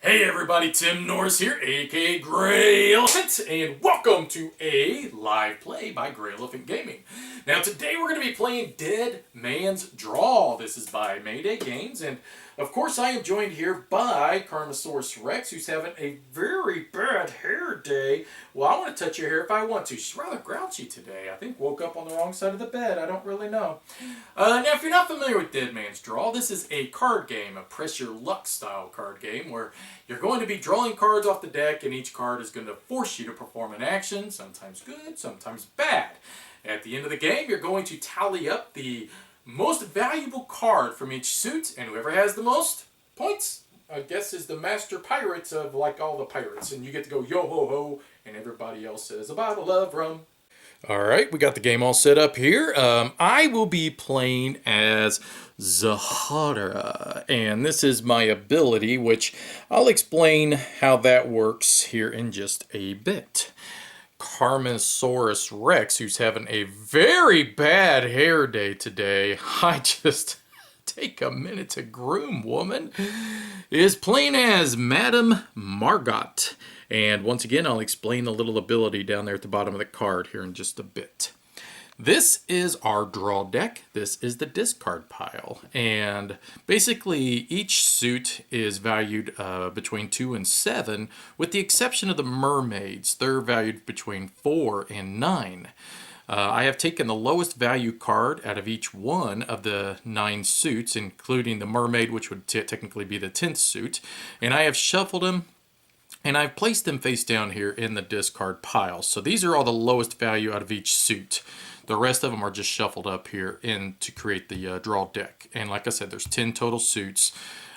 Hey everybody, Tim Norris here, aka GreyElephant, and welcome to a live play by GreyElephant Gaming. Now today we're going to be playing Dead Man's Draw. This is by Mayday Games, and of course I am joined here by Carnosaurus Rex, who's having a very bad hair day. Well, I want to touch your hair if I want to. She's rather grouchy today. I think woke up on the wrong side of the bed. I don't really know. Now if you're not familiar with Dead Man's Draw, this is a card game, a press your luck style card game where you're going to be drawing cards off the deck, and each card is going to force you to perform an action, sometimes good, sometimes bad. At the end of the game, you're going to tally up the most valuable card from each suit, and whoever has the most points, I guess, is the master pirate of like all the pirates, and you get to go yo ho ho, and everybody else says a bottle of rum. Alright, we got the game all set up here. I will be playing as Zahara, and this is my ability, which I'll explain how that works here in just a bit. Carnosaurus Rex, who's having a very bad hair day today, I just take a minute to groom, woman, is playing as Madame Margot. And once again, I'll explain the little ability down there at the bottom of the card here in just a bit. This is our draw deck. This is the discard pile. And basically, each suit is valued between 2 and 7, with the exception of the mermaids. They're valued between 4 and 9. I have taken the lowest value card out of each one of the 9 suits, including the mermaid, which would technically be the 10th suit. And I have shuffled them, and I've placed them face down here in the discard pile. So these are all the lowest value out of each suit. The rest of them are just shuffled up here in to create the draw deck. And like I said, there's 10 total suits.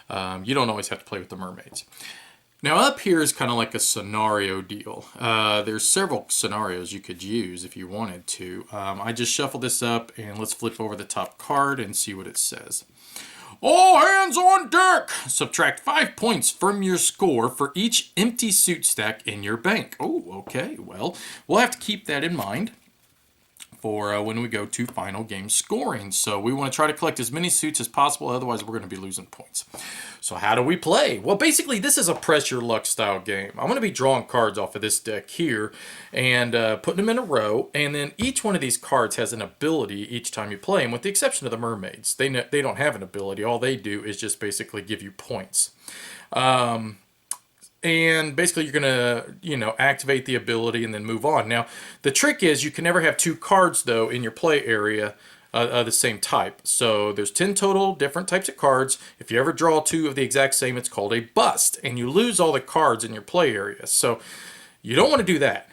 You don't always have to play with the mermaids. Now up here is kind of like a scenario deal. There's several scenarios you could use if you wanted to. I just shuffled this up, and let's flip over the top card and see what it says. All hands on deck! Subtract 5 points from your score for each empty suit stack in your bank. Oh, okay. Well, we'll have to keep that in mind for when we go to final game scoring. So we want to try to collect as many suits as possible, otherwise we're going to be losing points. So how do we play? Well, basically this is a press your luck style game. I'm going to be drawing cards off of this deck here and putting them in a row, and then each one of these cards has an ability each time you play them, with the exception of the mermaids. They don't have an ability. All they do is just basically give you points. And basically you're going to, activate the ability and then move on. Now, the trick is you can never have 2 cards, though, in your play area the same type. So there's 10 total different types of cards. If you ever draw 2 of the exact same, it's called a bust, and you lose all the cards in your play area. So you don't want to do that.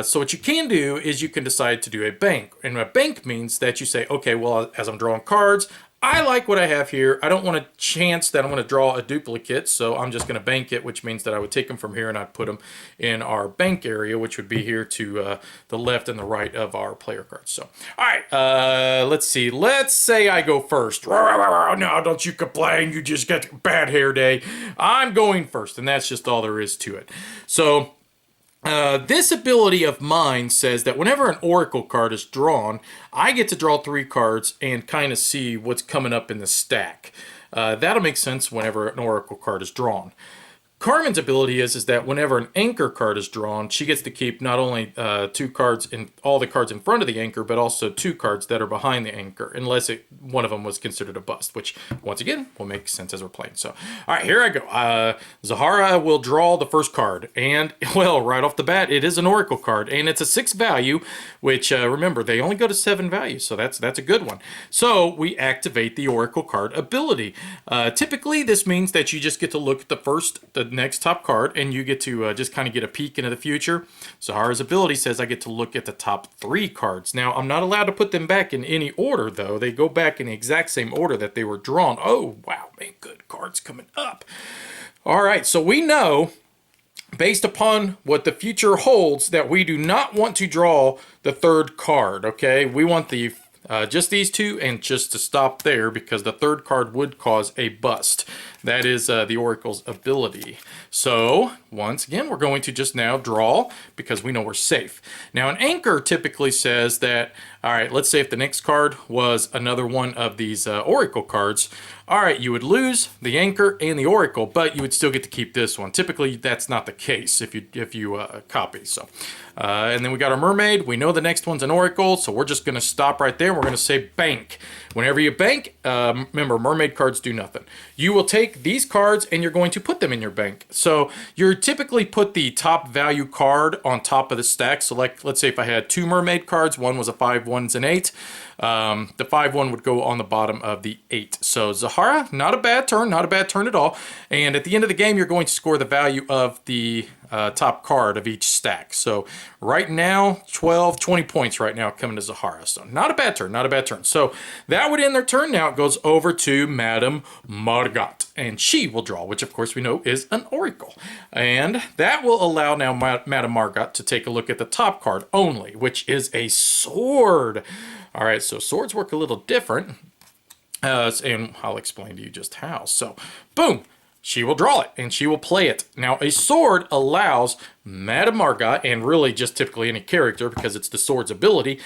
So what you can do is you can decide to do a bank. And a bank means that you say, okay, well, as I'm drawing cards, I like what I have here. I don't want a chance that I'm going to draw a duplicate, so I'm just going to bank it, which means that I would take them from here and I'd put them in our bank area, which would be here to the left and the right of our player cards. So, all right, let's see. Let's say I go first. No, don't you complain. You just got a bad hair day. I'm going first, and that's just all there is to it. So this ability of mine says that whenever an oracle card is drawn, I get to draw 3 cards and kind of see what's coming up in the stack. That'll make sense whenever an oracle card is drawn. Carmen's ability is that whenever an anchor card is drawn, she gets to keep not only 2 cards in all the cards in front of the anchor, but also 2 cards that are behind the anchor, unless one of them was considered a bust, which once again will make sense as we're playing. So, all right, here I go. Zahara will draw the first card, and well, right off the bat, it is an oracle card, and it's a 6 value, which remember they only go to 7 values, so that's a good one. So we activate the oracle card ability. Typically, this means that you just get to look at the next top card, and you get to just kind of get a peek into the future. Zahara's ability says I get to look at the top 3 cards. Now, I'm not allowed to put them back in any order, though. They go back in the exact same order that they were drawn. Oh, wow, man, good cards coming up. All right, so we know, based upon what the future holds, that we do not want to draw the 3rd card, okay? We want the just these 2 and just to stop there, because the 3rd card would cause a bust. That is the Oracle's ability. So once again, we're going to just now draw because we know we're safe. Now an anchor typically says that, all right, let's say if the next card was another one of these Oracle cards, all right, you would lose the anchor and the Oracle, but you would still get to keep this one. Typically, that's not the case if you copy. So, and then we got our mermaid. We know the next one's an Oracle, so we're just going to stop right there. We're going to say bank. Whenever you bank, remember, mermaid cards do nothing. You will take these cards and you're going to put them in your bank. So you typically put the top value card on top of the stack. So like, let's say if I had 2 mermaid cards, one was a 5, one's an 8. The 5-1 would go on the bottom of the 8. So Zahara, not a bad turn at all. And at the end of the game, you're going to score the value of the top card of each stack. So right now, 12, 20 points right now coming to Zahara. So not a bad turn. So that would end their turn. Now it goes over to Madame Margot, and she will draw, which of course we know is an Oracle. And that will allow now Madame Margot to take a look at the top card only, which is a sword. All right, so swords work a little different, and I'll explain to you just how. So, boom, she will draw it, and she will play it. Now, a sword allows Madame Margot, and really just typically any character, because it's the sword's ability,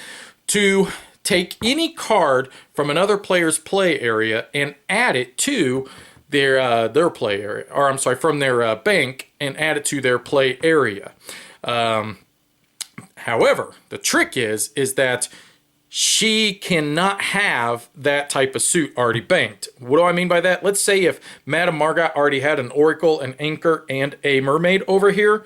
to take any card from another player's play area and add it to their play area, or I'm sorry, from their bank, and add it to their play area. However, the trick is that she cannot have that type of suit already banked. What do I mean by that? Let's say if Madame Margot already had an Oracle, an Anchor, and a Mermaid over here,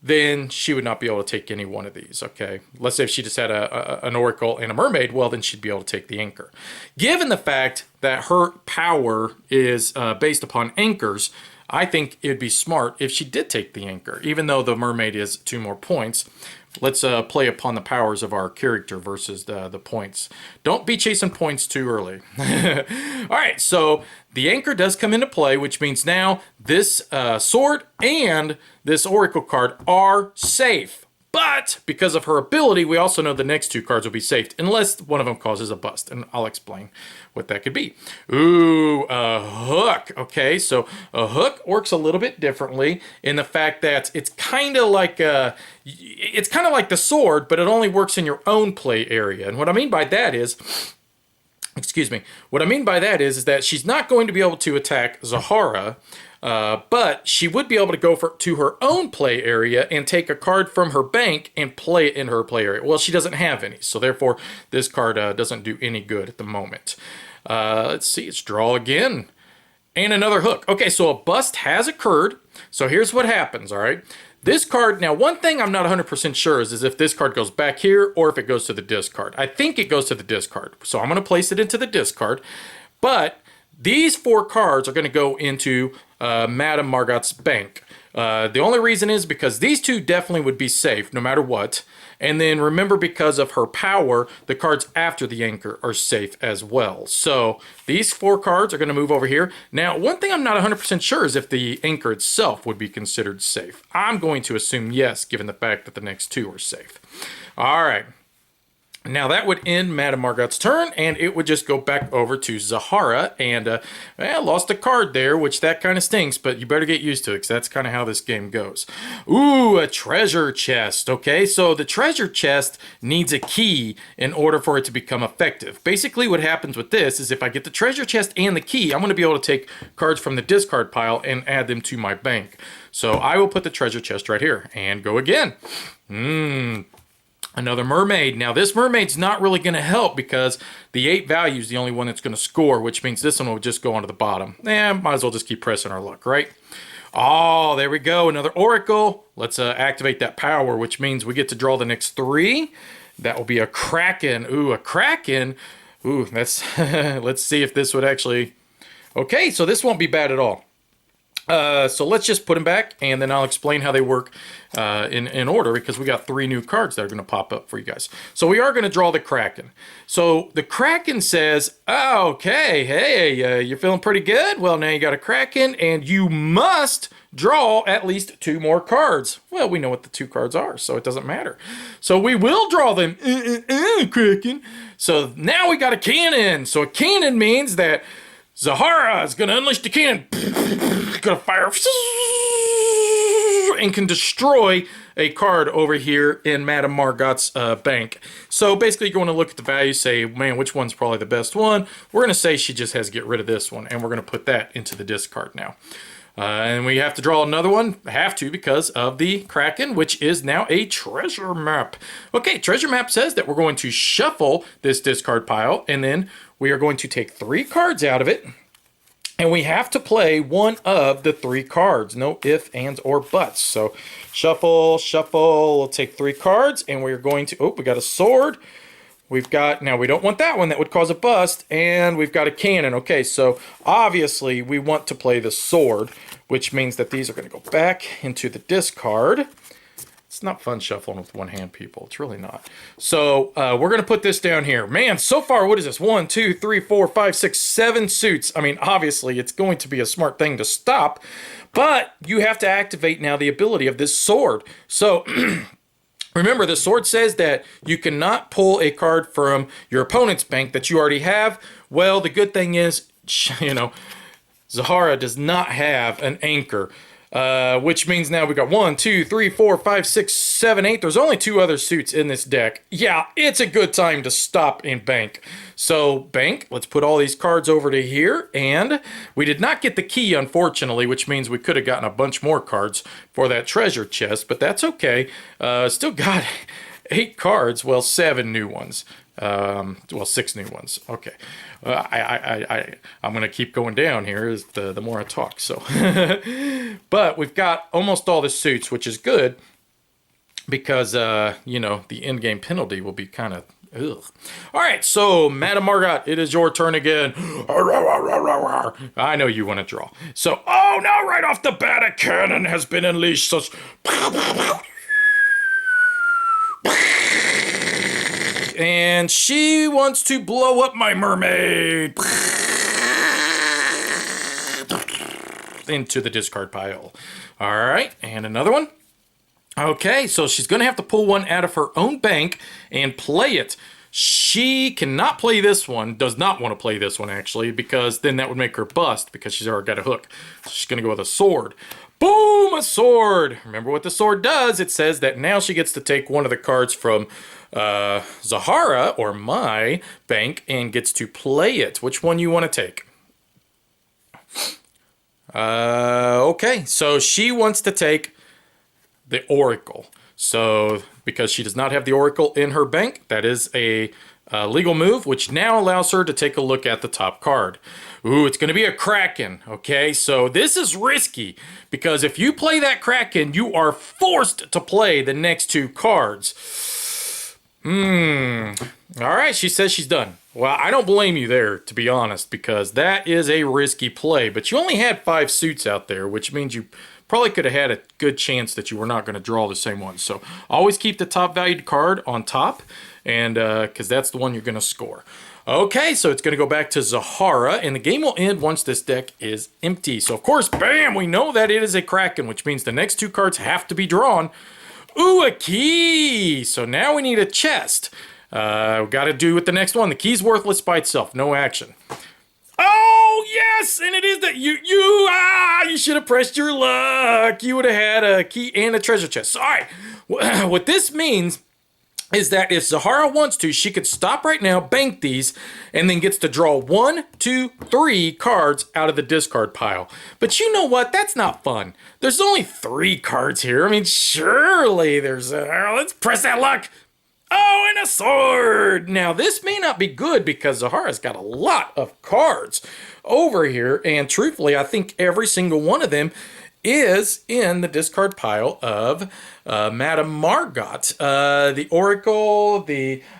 then she would not be able to take any one of these, okay? Let's say if she just had an Oracle and a Mermaid, well, then she'd be able to take the Anchor. Given the fact that her power is based upon anchors, I think it'd be smart if she did take the Anchor, even though the Mermaid is 2 more points. Let's play upon the powers of our character versus the points. Don't be chasing points too early. All right, so the Anchor does come into play, which means now this sword and this Oracle card are safe. But because of her ability, we also know the next 2 cards will be safe, unless one of them causes a bust, and I'll explain what that could be. Ooh, a hook. Okay, so a hook works a little bit differently in the fact that it's kind of like the sword, but it only works in your own play area. And what I mean by that is, what I mean by that is that she's not going to be able to attack Zahara. But she would be able to go to her own play area and take a card from her bank and play it in her play area. Well, she doesn't have any, so therefore this card doesn't do any good at the moment. Let's see, it's draw again. And another hook. Okay, so a bust has occurred. So here's what happens, all right? This card, now one thing I'm not 100% sure is if this card goes back here or if it goes to the discard. I think it goes to the discard. So I'm going to place it into the discard. But these 4 cards are going to go into Madame Margot's bank. The only reason is because these 2 definitely would be safe no matter what. And then remember, because of her power, the cards after the Anchor are safe as well. So these 4 cards are going to move over here. Now, one thing I'm not 100% sure is if the Anchor itself would be considered safe. I'm going to assume yes, given the fact that the next 2 are safe. All right. Now that would end Madame Margot's turn, and it would just go back over to Zahara, and lost a card there, which that kind of stinks, but you better get used to it, because that's kind of how this game goes. Ooh, a treasure chest. Okay, so the treasure chest needs a key in order for it to become effective. Basically what happens with this is if I get the treasure chest and the key, I'm going to be able to take cards from the discard pile and add them to my bank. So I will put the treasure chest right here, and go again. Another mermaid. Now this mermaid's not really going to help because the 8 value is the only one that's going to score, which means this one will just go onto the bottom. Might as well just keep pressing our luck, right? Oh, there we go. Another Oracle. Let's activate that power, which means we get to draw the next 3. That will be a Kraken. Ooh, a Kraken. Ooh, that's let's see if this would actually... Okay, so this won't be bad at all. So let's just put them back, and then I'll explain how they work in order, because we got 3 new cards that are going to pop up for you guys. So we are going to draw the Kraken. So the Kraken says, oh, okay, hey, you're feeling pretty good? Well, now you got a Kraken, and you must draw at least 2 more cards. Well, we know what the 2 cards are, so it doesn't matter. So we will draw them, Kraken. So now we got a cannon. So a cannon means that Zahara is going to unleash the cannon. Going to fire. And can destroy a card over here in Madame Margot's bank. So basically you're going to look at the value, say, man, which one's probably the best one? We're going to say she just has to get rid of this one, and we're going to put that into the discard now. And we have to draw another one. Have to, because of the Kraken, which is now a treasure map. Okay, treasure map says that we're going to shuffle this discard pile, and then we are going to take 3 cards out of it. And we have to play one of the 3 cards. No ifs, ands, or buts. So shuffle, shuffle. We'll take 3 cards, and we're going to... Oh, we got a sword. We've got... Now, we don't want that one. That would cause a bust. And we've got a cannon. Okay, so obviously we want to play the sword, which means that these are going to go back into the discard. It's not fun shuffling with one hand, people. It's really not. So we're going to put this down here. Man, so far, what is this? 1, 2, 3, 4, 5, 6, 7 suits. I mean, obviously, it's going to be a smart thing to stop. But you have to activate now the ability of this sword. So remember, the sword says that you cannot pull a card from your opponent's bank that you already have. Well, the good thing is, you know, Zahara does not have an anchor. Which means now we got 1, 2, 3, 4, 5, 6, 7, 8. There's only 2 other suits in this deck. Yeah, it's a good time to stop and bank. So bank, let's put all these cards over to here. And we did not get the key, unfortunately, which means we could have gotten a bunch more cards for that treasure chest, but that's okay. Still got 8 cards, well, 7 new ones. Well, 6 new ones. Okay. I'm going to keep going down here as the more I talk. So, but we've got almost all the suits, which is good because, you know, the in-game penalty will be kind of, ugh. All right. So, Madame Margot, it is your turn again. I know you want to draw. So, oh no, right off the bat, a cannon has been unleashed. So, and she wants to blow up my mermaid into the discard pile. All right, and another one. Okay, so she's going to have to pull one out of her own bank and play it. She cannot play this one, does not want to play this one, actually, because then that would make her bust because she's already got a hook. So she's going to go with a sword. Boom, a sword. Remember what the sword does? It says that now she gets to take one of the cards from Zahara, or my bank, and gets to play it. Which one you want to take? Okay, so she wants to take the Oracle. So, because she does not have the Oracle in her bank, that is a legal move, which now allows her to take a look at the top card. Ooh, it's going to be a Kraken, okay? So this is risky, because if you play that Kraken, you are forced to play the next 2 cards. All right, she says she's done. Well, I don't blame you there, to be honest, because that is a risky play. But you only had 5 suits out there, which means you probably could have had a good chance that you were not going to draw the same one. So always keep the top valued card on top, and because that's the one you're going to score. Okay, so it's going to go back to Zahara, and the game will end once this deck is empty. So, of course, bam, we know that it is a Kraken, which means the next 2 cards have to be drawn. Ooh, a key! So now we need a chest. We got to do with the next one. The key's worthless by itself. No action. Oh, yes! And it is that you should have pressed your luck. You would have had a key and a treasure chest. All right. What this means is that if Zahara wants to, she could stop right now, bank these, and then gets to draw 1, 2, 3 cards out of the discard pile. But you know what? That's not fun. There's only 3 cards here. I mean, surely there's let's press that luck. Oh, and a sword! Now, this may not be good because Zahara's got a lot of cards over here, and truthfully, I think every single one of them is in the discard pile of Madame Margot. The Oracle,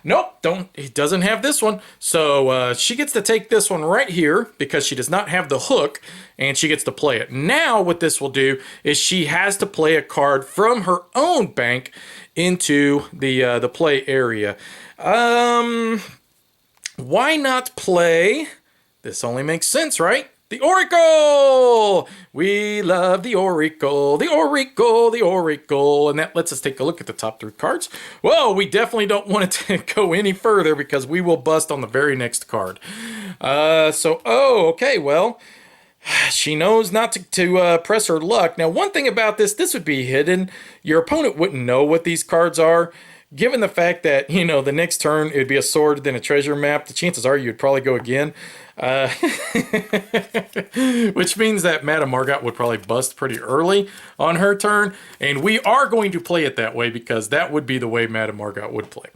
nope, he doesn't have this one. So she gets to take this one right here because she does not have the hook, and she gets to play it. Now what this will do is she has to play a card from her own bank into the play area. Why not play? This only makes sense, right? The Oracle! We love the Oracle, the Oracle, the Oracle. And that lets us take a look at the top 3 cards. Well, we definitely don't want it to go any further because we will bust on the very next card. Okay, well, she knows not to press her luck. Now, one thing about this would be hidden. Your opponent wouldn't know what these cards are. Given the fact that, you know, the next turn it would be a sword, then a treasure map, the chances are you'd probably go again. Which means that Madame Margot would probably bust pretty early on her turn. And we are going to play it that way because that would be the way Madame Margot would play.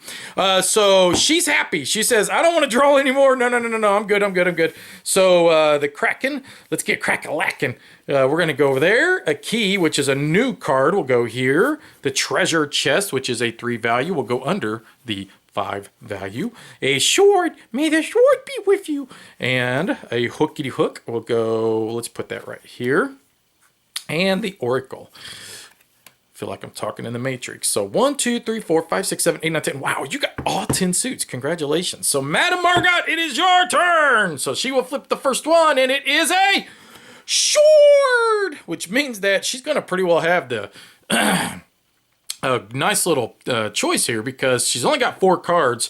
So she's happy. She says, I don't want to draw anymore. No, I'm good. So the Kraken, let's get crack-a-lackin'. We're going to go over there. A key, which is a new card, will go here. The treasure chest, which is a 3 value, will go under the 5 value. A sword, may the sword be with you. And a hookity hook will go, let's put that right here. And the Oracle. I feel like I'm talking in the Matrix. So 1, 2, 3, 4, 5, 6, 7, 8, 9, 10. Wow, you got all 10 suits. Congratulations. So Madame Margot, it is your turn. So she will flip the first one, and it is a sword, which means that she's going to pretty well have the a nice little choice here because she's only got 4 cards,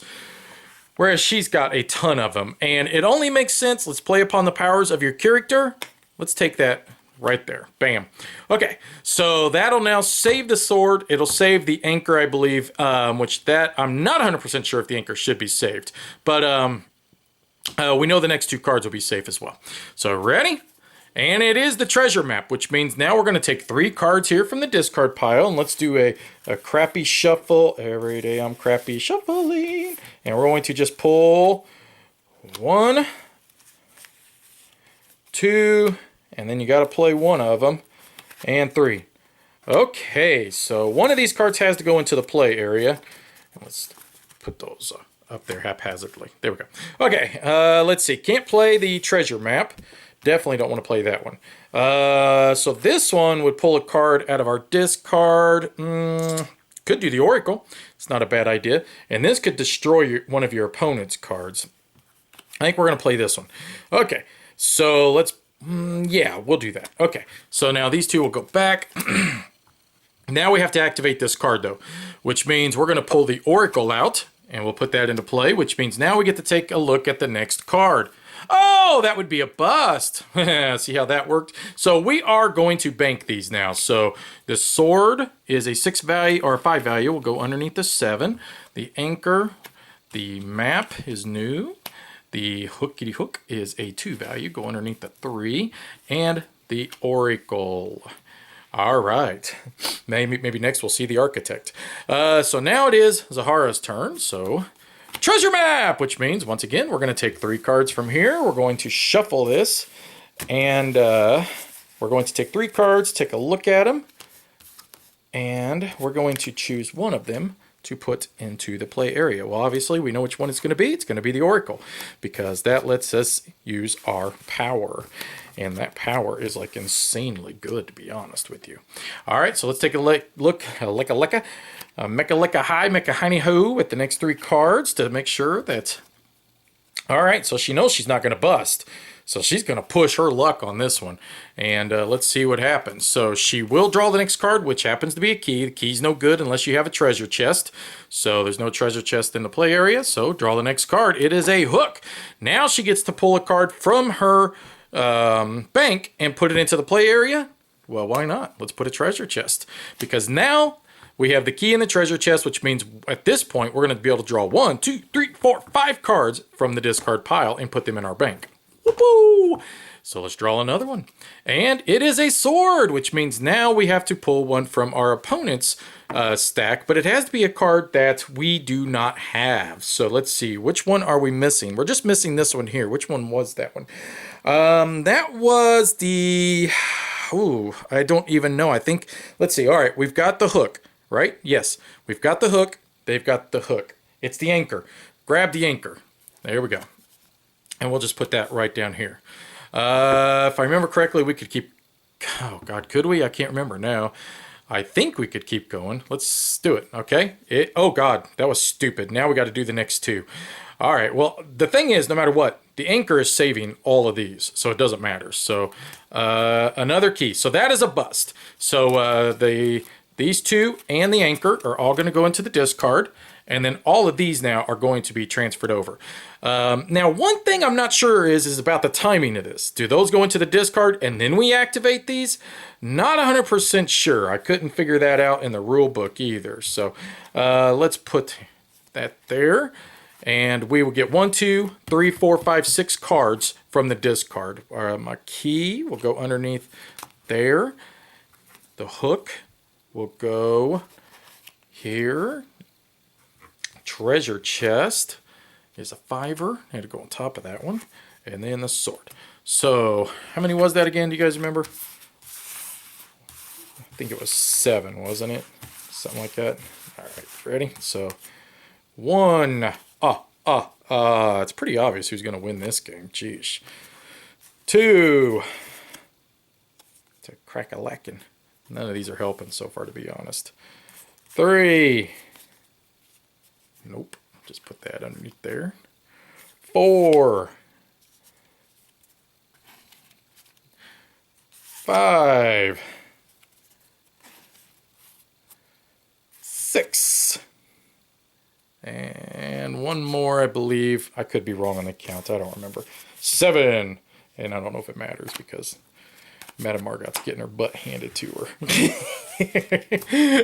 whereas she's got a ton of them. And it only makes sense. Let's play upon the powers of your character. Let's take that right there. Bam. Okay, so that'll now save the sword. It'll save the anchor, I believe, which that I'm not 100% sure if the anchor should be saved. But we know the next 2 cards will be safe as well. So ready? And it is the treasure map, which means now we're going to take 3 cards here from the discard pile. And let's do a crappy shuffle. Every day I'm crappy shuffling. And we're going to just pull 1, 2, and then you got to play one of them, and 3. Okay, so one of these cards has to go into the play area. Let's put those up there haphazardly. There we go. Okay, let's see. Can't play the treasure map. Definitely don't want to play that one. So this one would pull a card out of our discard. Could do the Oracle. It's not a bad idea. And this could destroy one of your opponent's cards. I think we're going to play this one. Okay, so let's... yeah, we'll do that. Okay, so now these 2 will go back. Now we have to activate this card, though, which means we're going to pull the Oracle out, and we'll put that into play, which means now we get to take a look at the next card. Oh, that would be a bust. See how that worked? So we are going to bank these now. So the sword is a 6 value or a 5 value. Will go underneath the 7. The anchor, the map is new. The hookity hook is a 2 value. Go underneath the 3. And the Oracle. All right. Maybe next we'll see the architect. So now it is Zahara's turn. So... treasure map, which means, once again, we're going to take 3 cards from here. We're going to shuffle this, and we're going to take 3 cards, take a look at them, and we're going to choose one of them to put into the play area. Well, obviously, we know which one it's going to be. It's going to be the Oracle, because that lets us use our power. And that power is like insanely good, to be honest with you. All right, so let's take a look, Mecca high, Mecca hiney ho with the next 3 cards to make sure that... All right, so she knows she's not going to bust. So she's going to push her luck on this one. And let's see what happens. So she will draw the next card, which happens to be a key. The key's no good unless you have a treasure chest. So there's no treasure chest in the play area. So draw the next card. It is a hook. Now she gets to pull a card from her bank and put it into the play area. Well, why not? Let's put a treasure chest. Because now... we have the key in the treasure chest, which means at this point, we're going to be able to draw 1, 2, 3, 4, 5 cards from the discard pile and put them in our bank. Whoop-oo! So let's draw another one. And it is a sword, which means now we have to pull one from our opponent's stack, but it has to be a card that we do not have. So let's see, which one are we missing? We're just missing this one here. Which one was that one? That was the... ooh, I don't even know. I think, let's see. All right, we've got the hook. Right? Yes. We've got the hook. They've got the hook. It's the anchor. Grab the anchor. There we go. And we'll just put that right down here. If I remember correctly, we could keep... oh, God, could we? I can't remember now. I think we could keep going. Let's do it, okay? Oh, God, that was stupid. Now we got to do the next 2. All right, well, the thing is, no matter what, the anchor is saving all of these, so it doesn't matter. So another key. So that is a bust. So these two and the anchor are all going to go into the discard, and then all of these now are going to be transferred over. Now, one thing I'm not sure is about the timing of this. Do those go into the discard and then we activate these? Not 100% sure. I couldn't figure that out in the rule book either. So let's put that there. And we will get 1, 2, 3, 4, 5, 6 cards from the discard. My key will go underneath there. The hook will go here. Treasure chest is a 5er. I had to go on top of that one. And then the sword. So how many was that again? Do you guys remember? I think it was 7, wasn't it? Something like that. All right, ready? So 1. It's pretty obvious who's going to win this game. Jeez. 2. It's a crack-a-lackin'. None of these are helping so far, to be honest. 3. Nope. Just put that underneath there. 4. 5. 6. And one more, I believe. I could be wrong on the count. I don't remember. 7. And I don't know if it matters because Madame Margot's getting her butt handed to her.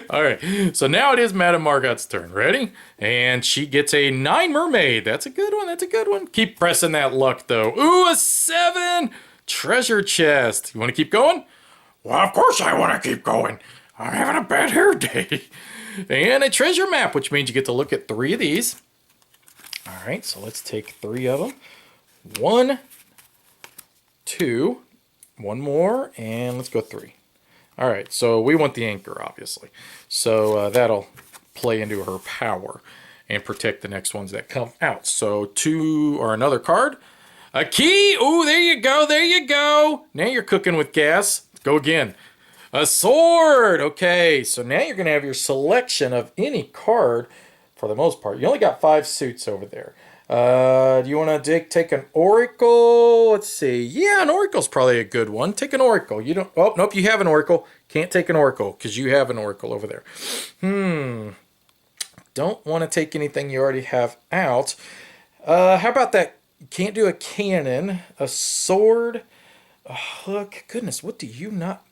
All right. So now it is Madame Margot's turn. Ready? And she gets a 9 mermaid. That's a good one. That's a good one. Keep pressing that luck, though. Ooh, a 7. Treasure chest. You want to keep going? Well, of course I want to keep going. I'm having a bad hair day. And a treasure map, which means you get to look at 3 of these. All right, so let's take 3 of them. 1, 2, 1 more, and let's go 3. All right, so we want the anchor, obviously. So that'll play into her power and protect the next ones that come out. So 2 or another card. A key. Ooh, there you go. There you go. Now you're cooking with gas. Let's go again. A sword. Okay, so now you're going to have your selection of any card for the most part. You only got 5 suits over there. Do you want to take an oracle? Let's see. Yeah, an oracle's probably a good one. Take an oracle. You don't. Oh, nope, you have an oracle. Can't take an oracle because you have an oracle over there. Don't want to take anything you already have out. How about that? Can't do a cannon, a sword, a hook. Goodness, what do you not...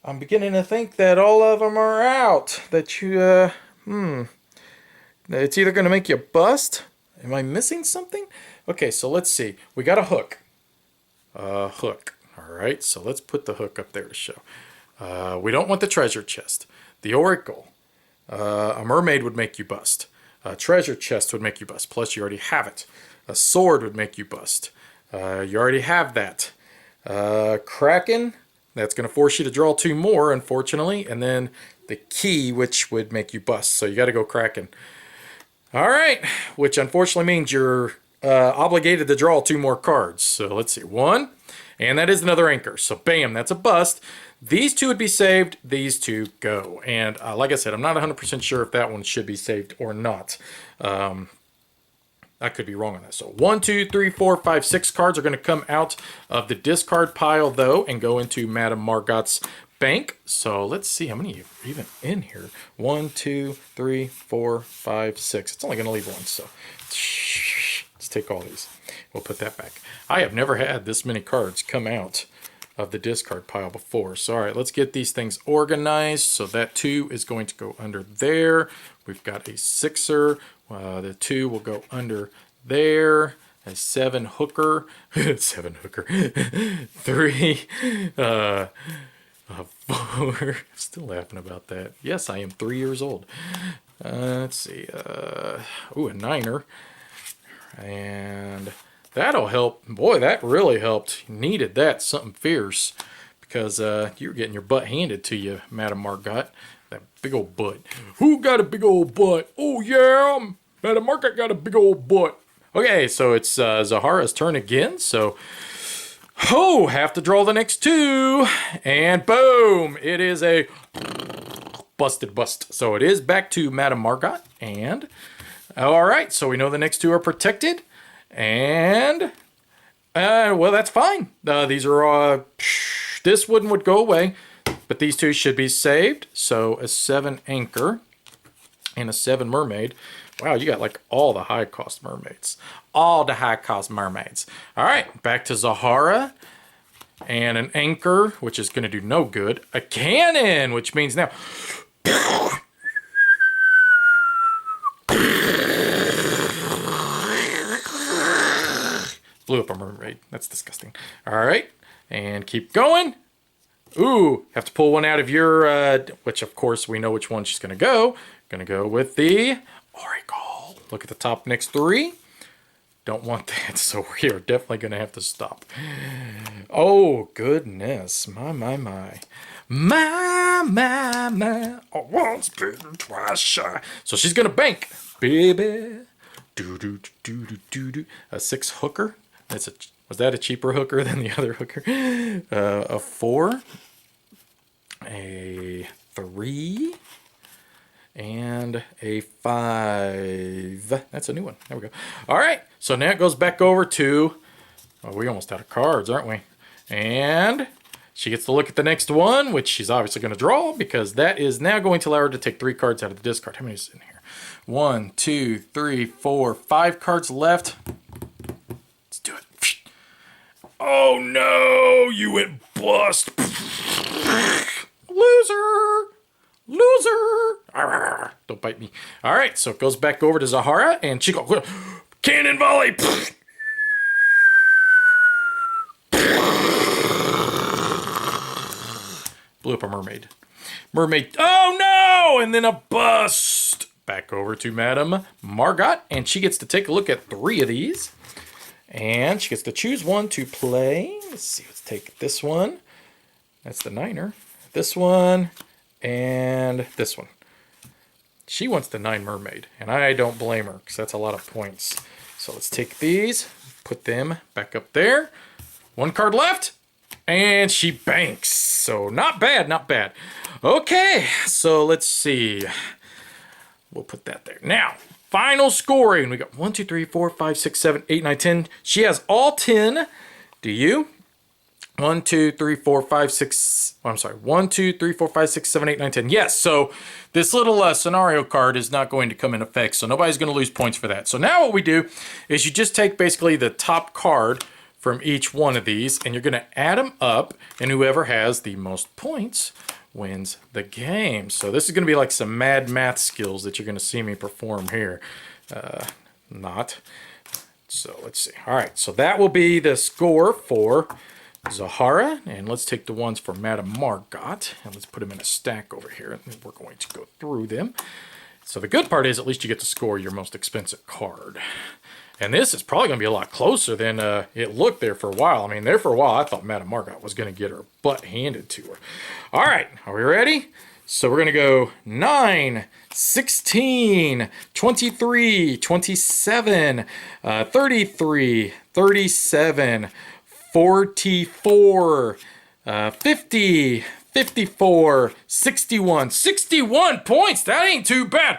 I'm beginning to think that all of them are out. That you, it's either going to make you bust. Am I missing something? Okay, so let's see. We got a hook. Hook. All right, so let's put the hook up there to show. We don't want the treasure chest. The oracle. A mermaid would make you bust. A treasure chest would make you bust. Plus, you already have it. A sword would make you bust. You already have that. Kraken. That's going to force you to draw 2 more, unfortunately. And then the key, which would make you bust. So you got to go Kraken. All right. Which unfortunately means you're obligated to draw 2 more cards. So let's see. 1. And that is another anchor. So bam, that's a bust. These 2 would be saved. These 2 go. And like I said, I'm not 100% sure if that one should be saved or not. I could be wrong on that. So 1, 2, 3, 4, 5, 6 cards are going to come out of the discard pile, though, and go into Madame Margot's bank. So let's see how many are even in here. 1, 2, 3, 4, 5, 6. It's only going to leave 1. So let's take all these. We'll put that back. I have never had this many cards come out of the discard pile before. So, all right, let's get these things organized. So that 2 is going to go under there. We've got a 6er. The 2 will go under there. A 7 hooker. 7 hooker. 3. 4. Still laughing about that. Yes, I am 3 years old. Let's see. Ooh, a 9er. And that'll help. Boy, that really helped. Needed that. Something fierce. Because you were getting your butt handed to you, Madame Margot. That big old butt. Who got a big old butt? Oh, yeah. Madame Margot got a big old butt. Okay, so it's Zahara's turn again. So, have to draw the next 2. And boom. It is a busted bust. So it is back to Madame Margot. And All right, so we know the next two are protected. And, well, that's fine. These are, this one would go away, but these two should be saved. So a 7 anchor and a 7 mermaid. Wow, you got like all the high cost mermaids. All the high cost mermaids. All right, back to Zahara. And an anchor, which is going to do no good. A cannon, which means now... Blew up a mermaid. That's disgusting. All right, and keep going. Ooh, have to pull one out of your, which of course we know which one she's going to go. Going to go with the Oracle. Look at the top next 3. Don't want that, so we are definitely going to have to stop. Oh, goodness. My. Once bitten, twice shy. So she's going to bank, baby. A 6 hooker. Was that a cheaper hooker than the other hooker? A 4. A 3. And a 5. That's a new one. There we go. All right. So now it goes back over to... Oh, we almost out of cards, aren't we? And she gets to look at the next one, which she's obviously going to draw, because that is now going to allow her to take 3 cards out of the discard. How many is in here? 1, 2, 3, 4, 5 cards left. Let's do it. Oh, no. You went bust. Loser. Loser! Don't bite me. All right, so it goes back over to Zahara, and she goes, cannon volley! Blew up a mermaid. Mermaid, oh no! And then a bust! Back over to Madame Margot, and she gets to take a look at 3 of these. And she gets to choose one to play. Let's see, let's take this one. That's the 9er. This one. And this one. She wants the 9 mermaid, and I don't blame her, because that's a lot of points. So let's take these, put them back up there. 1 card left, and she banks. So not bad, not bad. Okay, so let's see. We'll put that there. Now, final scoring. We got 1, 2, 3, 4, 5, 6, 7, 8, 9, 10. She has all 10. Do you? 1, 2, 3, 4, 5, 6. Oh, I'm sorry. 1, 2, 3, 4, 5, 6, 7, 8, 9, 10. Yes. So this little scenario card is not going to come in effect. So nobody's going to lose points for that. So now what we do is you just take basically the top card from each one of these, and you're going to add them up, and whoever has the most points wins the game. So this is going to be like some mad math skills that you're going to see me perform here. Not. So let's see. All right. So that will be the score for Zahara, and let's take the ones for Madame Margot, and let's put them in a stack over here, and we're going to go through them. So the good part is at least you get to score your most expensive card. And this is probably going to be a lot closer than it looked there for a while. I mean, there for a while, I thought Madame Margot was going to get her butt handed to her. All right, are we ready? So we're going to go 9, 16, 23, 27, 33, 37, 44, 50, 54, 61. 61 points! That ain't too bad!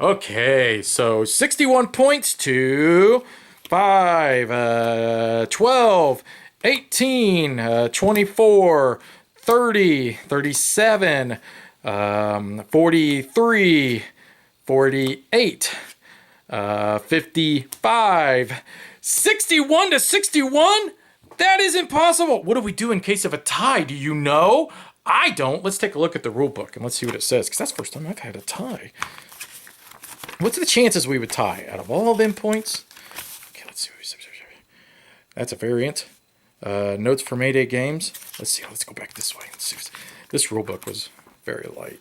Okay, so 61 points to 5, 12, 18, 24, 30, 37, 43, 48, 55, 61 to 61? That is impossible. What do we do in case of a tie? Do you know? I don't. Let's take a look at the rule book and let's see what it says, because that's the first time I've had a tie. What's the chances we would tie out of all them points? Okay, let's see. That's a variant. Notes for Mayday games. Let's see. Let's go back this way. Let's see. This rule book was very light.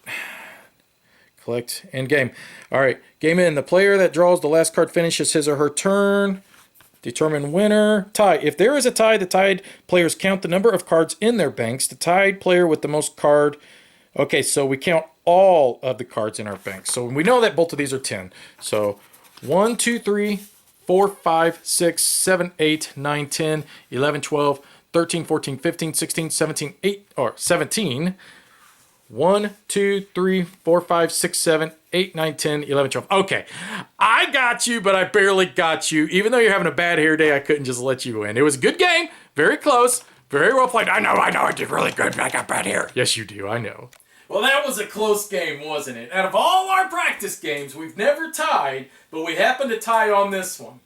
Collect. End game. All right. Game in. The player that draws the last card finishes his or her turn. Determine winner. Tie. If there is a tie, the tied players count the number of cards in their banks. The tied player with the most card. Okay, so we count all of the cards in our banks. So we know that both of these are 10. So 1, 2, 3, 4, 5, 6, 7, 8, 9, 10, 11, 12, 13, 14, 15, 16, 17, 8, or 17. 1, 2, 3, 4, 5, 6, 7, 8, 9, 10, 11, 12. Okay, I got you, but I barely got you. Even though you're having a bad hair day, I couldn't just let you win. It was a good game, very close, very well played. I know, I did really good, but I got bad hair. Yes, you do, I know. Well, that was a close game, wasn't it? Out of all our practice games, we've never tied, but we happened to tie on this one.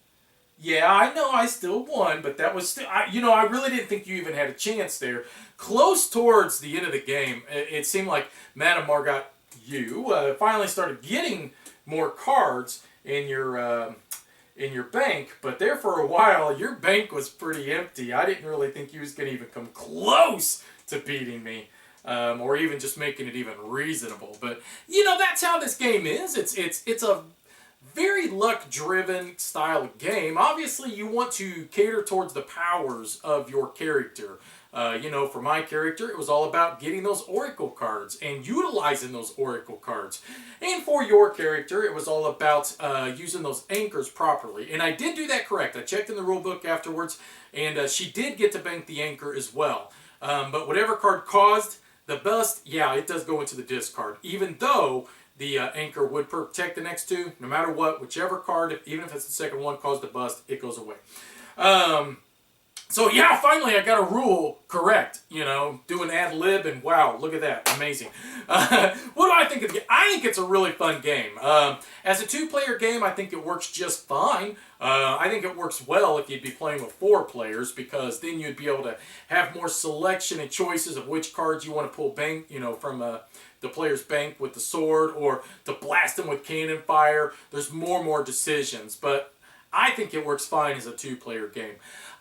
Yeah, I know I still won, but that was still, I really didn't think you even had a chance there. Close towards the end of the game, it seemed like Madame Margot, you finally started getting more cards in your bank, but there for a while, your bank was pretty empty. I didn't really think you was going to even come close to beating me. Or even just making it even reasonable. But, that's how this game is. It's a very luck-driven style of game. Obviously, you want to cater towards the powers of your character. For my character, it was all about getting those Oracle cards and utilizing those Oracle cards. And for your character, it was all about using those anchors properly. And I did do that correct. I checked in the rule book afterwards, and she did get to bank the anchor as well. But whatever card caused the bust, yeah, it does go into the discard. Even though the anchor would protect the next two, no matter what, whichever card, even if it's the second one, caused the bust, it goes away. So yeah, finally I got a rule correct, do an ad lib, and wow, look at that, amazing. What do I think of the game? I think it's a really fun game. As a two-player game, I think it works just fine. I think it works well if you'd be playing with 4 players, because then you'd be able to have more selection and choices of which cards you want to pull bank, from the player's bank with the sword, or to blast them with cannon fire. There's more decisions, but I think it works fine as a 2-player game.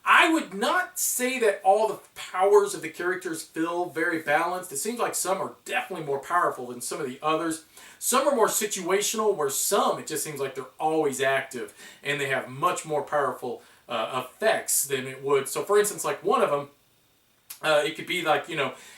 I would not say that all the powers of the characters feel very balanced. It seems like some are definitely more powerful than some of the others. Some are more situational, where some, it just seems like they're always active, and they have much more powerful effects than it would. So for instance, like one of them, it could be like,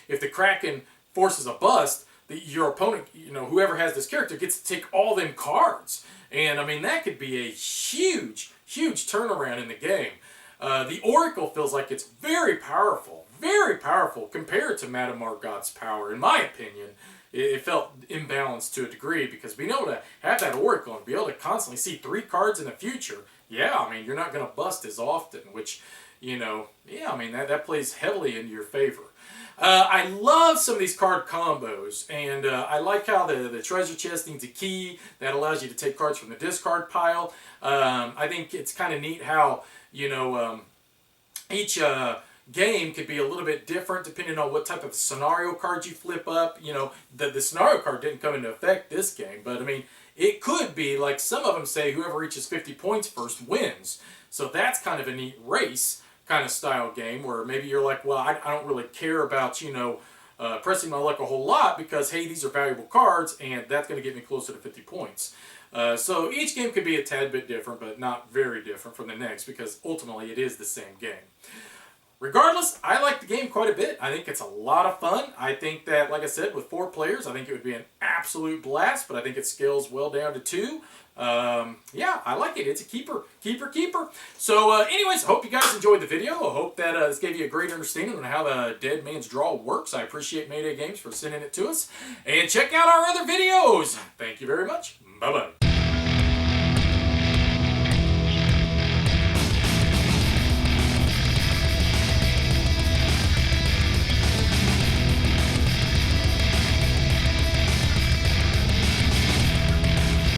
if the Kraken forces a bust, your opponent, whoever has this character gets to take all them cards. And I mean, that could be a huge turnaround in the game. The Oracle feels like it's very powerful compared to Madame Margot's power. In my opinion, it felt imbalanced to a degree, because being able to have that Oracle and be able to constantly see 3 cards in the future, yeah, I mean, you're not going to bust as often, which, yeah, I mean, that plays heavily into your favor. I love some of these card combos, and I like how the treasure chest needs a key that allows you to take cards from the discard pile. I think it's kind of neat how, each game could be a little bit different depending on what type of scenario cards you flip up. The scenario card didn't come into effect this game, but I mean, it could be, like some of them say, whoever reaches 50 points first wins. So that's kind of a neat race kind of style game, where maybe you're like, well, I don't really care about, pressing my luck a whole lot, because, hey, these are valuable cards, and that's going to get me closer to 50 points. So each game could be a tad bit different, but not very different from the next, because ultimately it is the same game. Regardless, I like the game quite a bit. I think it's a lot of fun. I think that, like I said, with 4 players, I think it would be an absolute blast, but I think it scales well down to 2. Yeah, I like it. It's a keeper. So anyways, hope you guys enjoyed the video. I hope that this gave you a great understanding on how the Dead Man's Draw works. I appreciate Mayday Games for sending it to us. And check out our other videos. Thank you very much. Bye-bye.